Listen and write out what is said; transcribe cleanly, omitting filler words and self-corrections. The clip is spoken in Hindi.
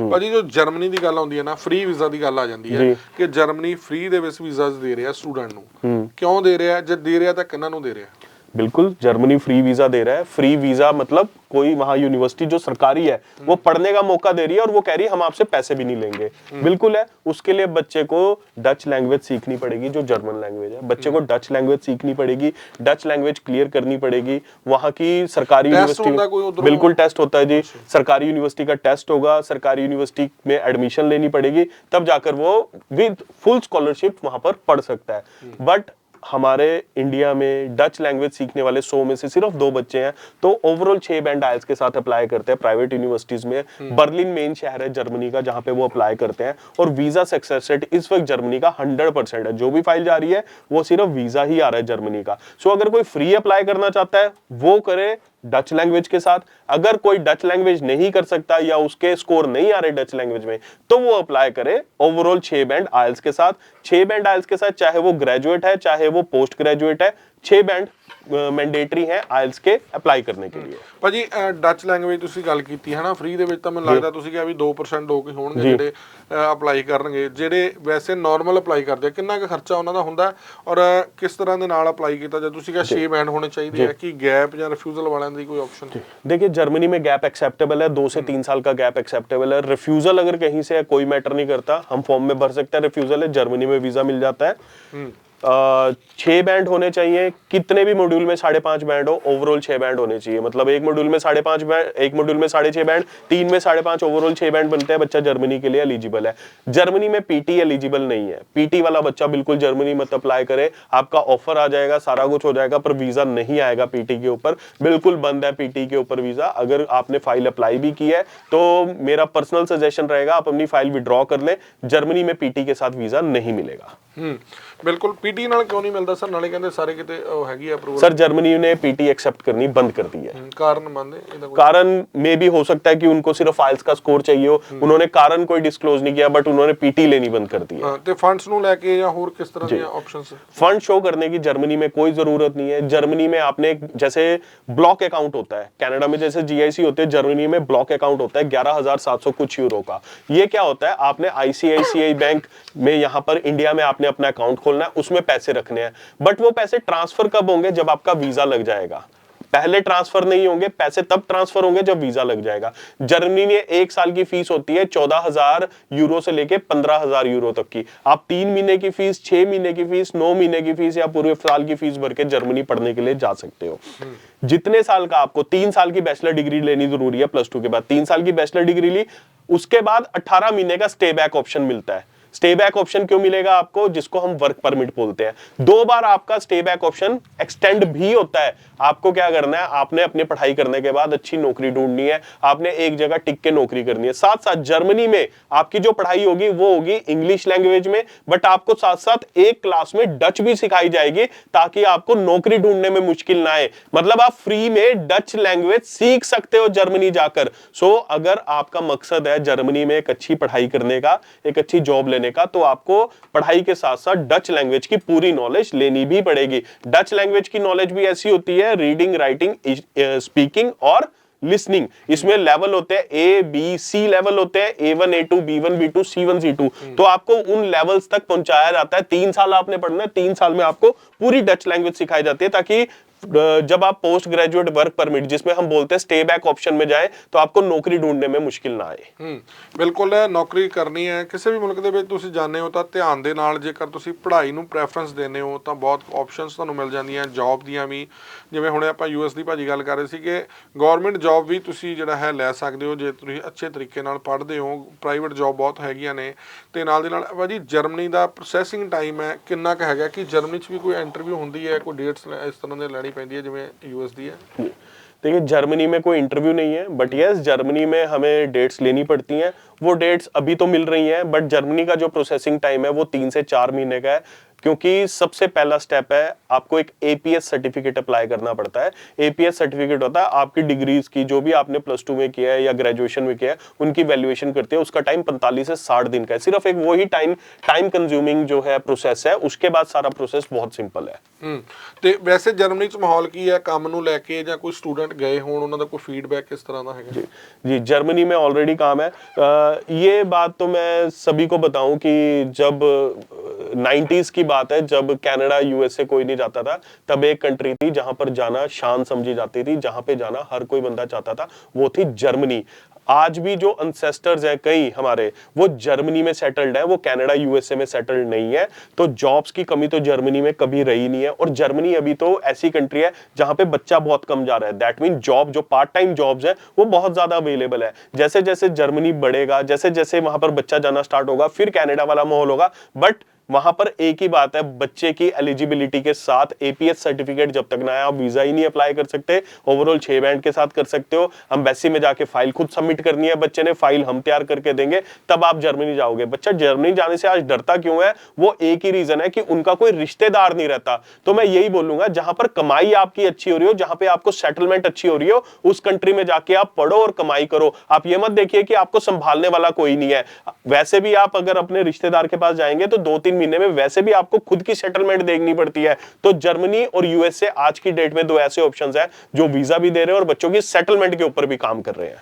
ਭਾਜੀ ਜੋ ਜਰਮਨੀ ਦੀ ਗੱਲ ਆਉਂਦੀ ਹੈ ਨਾ, ਫ੍ਰੀ ਵੀਜ਼ਾ ਦੀ ਗੱਲ ਆ ਜਾਂਦੀ ਹੈ ਕਿ ਜਰਮਨੀ ਫ੍ਰੀ ਦੇ ਵਿੱਚ ਵੀਜ਼ਾ ਦੇ ਰਿਹਾ ਸਟੂਡੈਂਟ ਨੂੰ, ਕਿਉਂ ਦੇ ਰਿਹਾ, ਜੇ ਦੇ ਰਿਹਾ ਤਾਂ ਕਿਹਨਾਂ ਨੂੰ ਦੇ ਰਿਹਾ? बिल्कुल, जर्मनी फ्री वीजा दे रहा है। फ्री वीजा मतलब कोई वहां यूनिवर्सिटी जो सरकारी है वो पढ़ने का मौका दे रही है और वो कह रही है हम आपसे पैसे भी नहीं लेंगे। बिल्कुल है, उसके लिए बच्चे को डच लैंग्वेज सीखनी पड़ेगी, जो जर्मन लैंग्वेज है। बच्चे को डच लैंग्वेज सीखनी पड़ेगी, डच लैंग्वेज क्लियर करनी पड़ेगी। वहां की सरकारी यूनिवर्सिटी, बिल्कुल टेस्ट होता है जी, सरकारी यूनिवर्सिटी का टेस्ट होगा, सरकारी यूनिवर्सिटी में एडमिशन लेनी पड़ेगी, तब जाकर वो विद फुल स्कॉलरशिप वहां पर पढ़ सकता है। बट हमारे इंडिया में डच लैंग्वेज सीखने वाले 100 में से सिर्फ 2 बच्चे हैं, तो ओवरऑल 6 बैंड आइल्स के साथ अप्लाई करते हैं प्राइवेट यूनिवर्सिटीज में। बर्लिन मेन शहर है जर्मनी का जहां पे वो अप्लाई करते हैं, और वीजा सक्सेस रेट इस वक्त जर्मनी का 100% है। जो भी फाइल जा रही है वो सिर्फ वीजा ही आ रहा है जर्मनी का। सो अगर कोई फ्री अप्लाई करना चाहता है वो करे डच लैंग्वेज के साथ। अगर कोई डच लैंग्वेज नहीं कर सकता या उसके स्कोर नहीं आ रहे डच लैंग्वेज में, तो वो अप्लाई करे ओवरऑल 6 बैंड आइल्स के साथ। 6 बैंड आइल्स के साथ, चाहे वो ग्रेजुएट है चाहे वो पोस्ट ग्रेजुएट है, 6 बैंड मैंडेटरी है आइल्स के अप्लाई करने के लिए। ਭਾਜੀ ਡਚ ਲੈਂਗੁਏਜ ਤੁਸੀਂ ਗੱਲ ਕੀਤੀ ਹੈ ਨਾ, ਫ੍ਰੀ ਦੇ ਵਿੱਚ ਤਾਂ ਮੈਨੂੰ ਲੱਗਦਾ ਤੁਸੀਂ ਕਿਹਾ ਵੀ 2% ਲੋਕ ਹੀ ਹੋਣਗੇ ਜਿਹੜੇ ਅਪਲਾਈ ਕਰਨਗੇ। ਜਿਹੜੇ ਵੈਸੇ ਨਾਰਮਲ ਅਪਲਾਈ ਕਰਦੇ, ਕਿੰਨਾ ਕੁ ਖਰਚਾ ਉਹਨਾਂ ਦਾ ਹੁੰਦਾ ਔਰ ਕਿਸ ਤਰ੍ਹਾਂ ਦੇ ਨਾਲ ਅਪਲਾਈ ਕੀਤਾ ਜਾਂ ਤੁਸੀਂ ਕਿਹਾ 6 ਬੈਂਡ ਹੋਣੇ ਚਾਹੀਦੇ ਆ, ਕਿ ਗੈਪ ਜਾਂ ਰਿਫਿਊਜ਼ਲ वालों ਦੀ कोई ऑप्शन? देखिए, जर्मनी में गैप एक्सेप्टेबल है, 2 से 3 साल का गैप एक्सेप्टेबल है। रिफ्यूजल अगर कहीं से है कोई मैटर नहीं करता, हम फॉर्म में भर सकते हैं, रिफ्यूजल है, जर्मनी में वीजा मिल जाता है। 6 बैंड होने चाहिए, कितने भी मॉड्यूल में 5.5 बैंड हो, ओवरऑल 6 बैंड होने चाहिए। मतलब एक मॉड्यूल में 5.5 बैंड, एक मॉड्यूल में 6.5 बैंड, 3 में 5.5, ओवरऑल 6 बैंड बनते हैं। बच्चा जर्मनी के लिए एलिजिबल है। जर्मनी में पीटी एलिजिबल नहीं है, पीटी वाला बच्चा बिल्कुल जर्मनी मत अप्लाई करे। आपका ऑफर आ जाएगा, सारा कुछ हो जाएगा, पर वीजा नहीं आएगा पीटी के ऊपर, बिल्कुल बंद है पीटी के ऊपर वीजा। अगर आपने फाइल अप्लाई भी की है तो मेरा पर्सनल सजेशन रहेगा आप अपनी फाइल विड्रॉ कर लें, जर्मनी में पीटी के साथ वीजा नहीं मिलेगा। बिल्कुल, पीटी नाल क्यों नहीं मिलता सर? नाले कहते सारे किते हैगी अप्रूवल। सर जर्मनी ने पीटी एक्सेप्ट करनी बंद कर दी है। कारण मानते? कारण मे भी हो सकता है कि उनको सिर्फ फाइल्स का स्कोर चाहिए हो, उन्होंने कारण कोई डिस्क्लोज नहीं किया, बट उन्होंने पीटी लेनी बंद कर दी है। ते फंड्स नु लेके या और किस तरह के ऑप्शंस? फंड शो करने की जर्मनी में कोई जरूरत नहीं है। जर्मनी में आपने जैसे ब्लॉक अकाउंट होता है, कनाडा में जैसे जीआईसी होते हैं, जर्मनी में ब्लॉक अकाउंट होता है 11,700 कुछ यूरो का। ये क्या होता है, आपने आईसीआईसीआई बैंक में यहाँ पर इंडिया में आपने अपना अकाउंट खोलना है, उसमें पैसे रखने हैं। बट वो पैसे ट्रांसफर कब होंगे? जब आपका वीजा लग जाएगा। पहले ट्रांसफर नहीं होंगे, पैसे तब ट्रांसफर होंगे जब वीजा लग जाएगा। जर्मनी में 1 साल की फीस होती है 14,000 यूरो से लेके 15,000 यूरो तक की। आप 3 महीने की फीस, 6 महीने की फीस, 9 महीने की फीस या पूरे साल की फीस भर के जर्मनी पढ़ने के लिए जा सकते हो। जितने साल का आपको 3 साल की बैचलर डिग्री लेनी जरूरी है, +2 के बाद 3 साल की बैचलर डिग्री ली, उसके बाद 18 महीने का स्टे बैक ऑप्शन मिलता है। स्टे बैक ऑप्शन क्यों मिलेगा आपको? जिसको हम वर्क परमिट बोलते हैं। 2 बार आपका स्टे बैक ऑप्शन एक्सटेंड भी होता है। आपको क्या करना है, आपने अपनी पढ़ाई करने के बाद अच्छी नौकरी ढूंढनी है, आपने एक जगह टिक के नौकरी करनी है। साथ साथ जर्मनी में आपकी जो पढ़ाई होगी वो होगी इंग्लिश लैंग्वेज में, बट आपको साथ साथ एक क्लास में डच भी सिखाई जाएगी ताकि आपको नौकरी ढूंढने में मुश्किल ना आए। मतलब आप फ्री में डच लैंग्वेज सीख सकते हो जर्मनी जाकर। सो अगर आपका मकसद है जर्मनी में एक अच्छी पढ़ाई करने का, एक अच्छी जॉब लेने का, तो आपको पढ़ाई के साथ साथ डच लैंग्वेज की पूरी नॉलेज लेनी भी पड़ेगी। डच लैंग्वेज की नॉलेज भी ऐसी होती है, रीडिंग, राइटिंग, स्पीकिंग और लिसनिंग। इसमें लेवल होते हैं ए बी सी लेवल होते हैं, A1 A2 B1 B2 C1 C2। तो आपको उन लेवल्स तक पहुंचाया जाता है। 3 साल आपने पढ़ना है, 3 साल में आपको पूरी डच लैंग्वेज सिखाई जाती है, ताकि जब आप पोस्ट ग्रेजुएट वर्क परमिट, जिसमें हम बोलते हैं स्टे बैक ऑप्शन में जाए, तो आपको नौकरी ढूंढने में मुश्किल ना आए। बिल्कुल, नौकरी करनी है ਕਿਸੇ ਵੀ ਮੁਲਕ ਦੇ ਵਿੱਚ ਤੁਸੀਂ ਜਾਣੇ ਹੋ ਤਾਂ ਧਿਆਨ ਦੇ ਨਾਲ ਜੇਕਰ ਤੁਸੀਂ ਪੜ੍ਹਾਈ ਨੂੰ ਪ੍ਰੈਫਰੈਂਸ ਦਿੰਦੇ ਹੋ ਤਾਂ ਬਹੁਤ ਆਪਸ਼ਨਸ ਤੁਹਾਨੂੰ ਮਿਲ ਜਾਂਦੀਆਂ ਜੌਬ ਦੀਆਂ ਵੀ। ਜਿਵੇਂ ਹੁਣੇ ਆਪਾਂ ਯੂਐਸ ਦੀ ਭਾਜੀ ਗੱਲ ਕਰ ਰਹੇ ਸੀ ਕਿ ਗਵਰਨਮੈਂਟ ਜੌਬ ਵੀ ਤੁਸੀਂ ਜਿਹੜਾ ਹੈ ਲੈ ਸਕਦੇ ਹੋ ਜੇ ਤੁਸੀਂ ਅੱਛੇ ਤਰੀਕੇ ਨਾਲ ਪੜ੍ਹਦੇ ਹੋ। ਪ੍ਰਾਈਵੇਟ ਜੌਬ ਬਹੁਤ ਹੈਗੀਆਂ ਨੇ। ਤੇ ਨਾਲ ਦੀ ਨਾਲ ਭਾਜੀ ਜਰਮਨੀ ਦਾ ਪ੍ਰੋਸੈਸਿੰਗ ਟਾਈਮ ਹੈ ਕਿੰਨਾ ਕੁ ਹੈਗਾ, ਕਿ ਜਰਮਨੀ 'ਚ ਵੀ ਕੋਈ ਇੰਟਰਵਿਊ ਹੁੰਦੀ ਹੈ, ਕੋਈ ਡੇਟਸ ਇਸ ਤਰ੍ਹਾਂ ਦੇ ਲੈਣੀ ਪੈਂਦੀ है जिवें यूएस दी है? देखिए, जर्मनी में कोई इंटरव्यू नहीं है, बट यस जर्मनी में हमें डेट्स लेनी पड़ती हैं। वो डेट्स अभी तो मिल रही हैं, बट जर्मनी का जो प्रोसेसिंग टाइम है वो 3 से 4 महीने का है, क्योंकि सबसे पहला स्टेप है आपको एक एपीएस सर्टिफिकेट अप्लाई करना पड़ता है। एपीएस सर्टिफिकेट होता है आपकी डिग्रीज की, जो भी आपने +2 में किया है या ग्रेजुएशन में किया है, उनकी वैल्यूएशन करते हैं। उसका टाइम 45 से 60 दिन का है। सिर्फ एक वही टाइम कंज्यूमिंग जो है प्रोसेस है, उसके बाद सारा प्रोसेस बहुत सिंपल है। ਤੇ ਵੈਸੇ ਜਰਮਨੀ ਚ ਮਾਹੌਲ ਕੀ ਹੈ ਕੰਮ ਨੂੰ ਲੈ ਕੇ, ਜਾਂ ਕੋਈ ਸਟੂਡੈਂਟ ਗਏ ਹੋਣ ਉਹਨਾਂ ਦਾ ਕੋਈ ਫੀਡਬੈਕ ਕਿਸ ਤਰ੍ਹਾਂ ਦਾ ਹੈਗਾ? जी, जर्मनी में ऑलरेडी काम है। ये बात तो मैं सभी को बताऊं कि जब 90s की बात है, जब कनाडा यूएसए कोई नहीं जाता था, तब एक कंट्री थी जहां पर जाना शान समझी जाती थी, जहां पे जाना हर कोई बंदा चाहता था, वो थी जर्मनी। आज भी जो एंसेस्टर्स हैं कई हमारे, वो जर्मनी में सेटल्ड है, वो कनाडा यूएसए में सेटल्ड नहीं है। तो जॉब्स की कमी तो जर्मनी में कभी रही नहीं है। और जर्मनी अभी तो ऐसी कंट्री है जहां पे बच्चा बहुत कम जा रहा है। दैट मीन जॉब, जो पार्ट टाइम जॉब्स है, वो बहुत ज्यादा अवेलेबल है। जैसे जैसे जर्मनी बढ़ेगा, जैसे जैसे वहां पर बच्चा जाना स्टार्ट होगा, फिर कनाडा वाला माहौल होगा। बट वहां पर एक ही बात है, बच्चे की एलिजिबिलिटी के साथ एपीएस सर्टिफिकेट जब तक ना आए, आप वीजा ही नहीं अप्लाई कर सकते। ओवरऑल 6 बैंड के साथ कर सकते हो। एम्बेसी में जाके फाइल खुद सबमिट करनी है, बच्चे ने फाइल हम तैयार करके देंगे, तब आप जर्मनी जाओगे। बच्चा जर्मनी जाने से आज डरता क्यों है? वो एक ही रीजन है कि उनका कोई रिश्तेदार नहीं रहता। तो मैं यही बोलूंगा, जहां पर कमाई आपकी अच्छी हो रही हो, जहां पे आपको सेटलमेंट अच्छी हो रही हो, उस कंट्री में जाके आप पढ़ो और कमाई करो। आप ये मत देखिए कि आपको संभालने वाला कोई नहीं है। वैसे भी आप अगर अपने रिश्तेदार के पास जाएंगे तो 2-3 महीने में वैसे भी आपको खुद की सेटलमेंट देखनी पड़ती है। तो जर्मनी और यूएसए आज की डेट में 2 ऐसे ऑप्शंस हैं जो वीजा भी दे रहे हैं और बच्चों की सेटलमेंट के ऊपर भी काम कर रहे हैं।